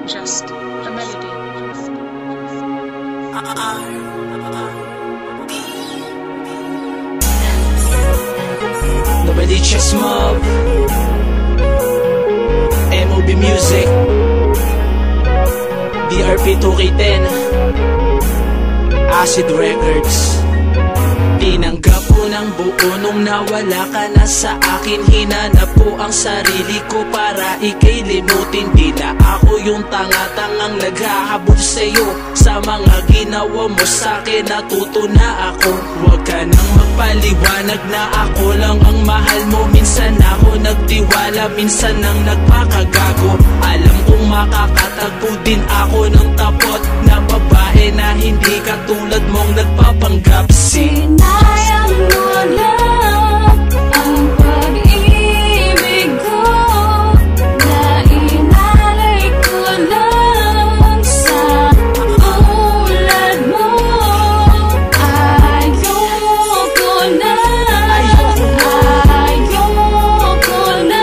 just a melody. Nobody checks mob. MOB Music, DRP 2K10, Acid Records. Tinanggap ko ng buo nung nawala ka na sa akin. Hinanap ko ang sarili ko para ika'y limutin. Di na ako yung tanga-tangang naghahabol sa'yo. Sa mga ginawa mo sa'kin natuto na ako. Huwag ka nang magpaliwanag na ako lang ang mahal mo. Minsan ako nagtiwala, minsan nang nagpakagago. Alam kong makakatagpo din ako ng tapot na babae na hindi katulad mong nagpapanggap. Sinayang mo lang ang pag-ibig ko, na inalay ko lang sa tulad mo. Ayoko na, ayoko na, ayoko na,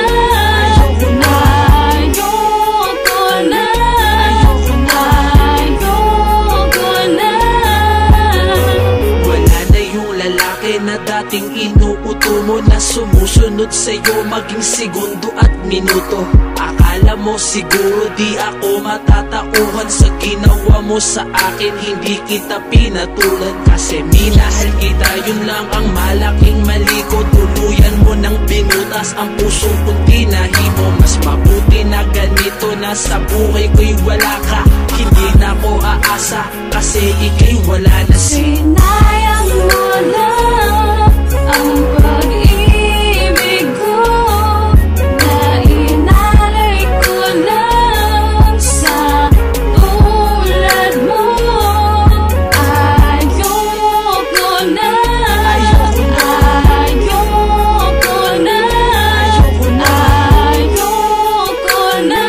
na dating inuuto mo na sumusunod sa'yo maging segundo at minuto. Akala mo siguro di ako matatauhan sa ginawa mo sa akin. Hindi kita pinatulan kasi minahal kita, yun lang ang malaking mali ko. Tuluyan mo nang binutas ang puso kong tinahimo. Mas mabuti na ganito na sa buhay ko'y wala ka. Hindi na ko aasa kasi ika'y wala na. Sinayang mo lang ang pag-ibig ko, na inalay ko lang sa tulad mo. Ayoko na, ayoko na, ayoko na, ayoko na,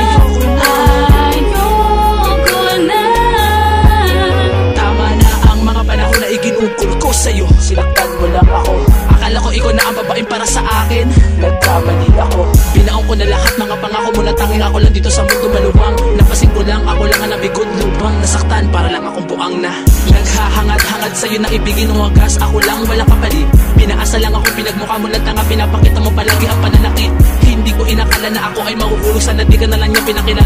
ayoko na, ayoko na. Tama na ang mga panahon na iginugol ko sa'yo. Sinaktan mo lang ako. Akala ko ikaw na ang babaeng para sa akin. Nagkamali ako. Binaon ko na lahat mga pangako mo na tanging ako lang dito sa mundo maluwang. Napasin ko lang, ako lang ang nabigot lubang. Nasaktan para lang akong buang na. Naghahangad-hangad sa'yo na ibigin ng wagas. Ako lang wala kapalit. Pinaasa lang ako, pinagmukha mo lang tanga. Pinapakita mo palagi ang pananakit. Hindi ko inakala na ako ay mahuhulog. Sana di ka na lang niya pinakilala.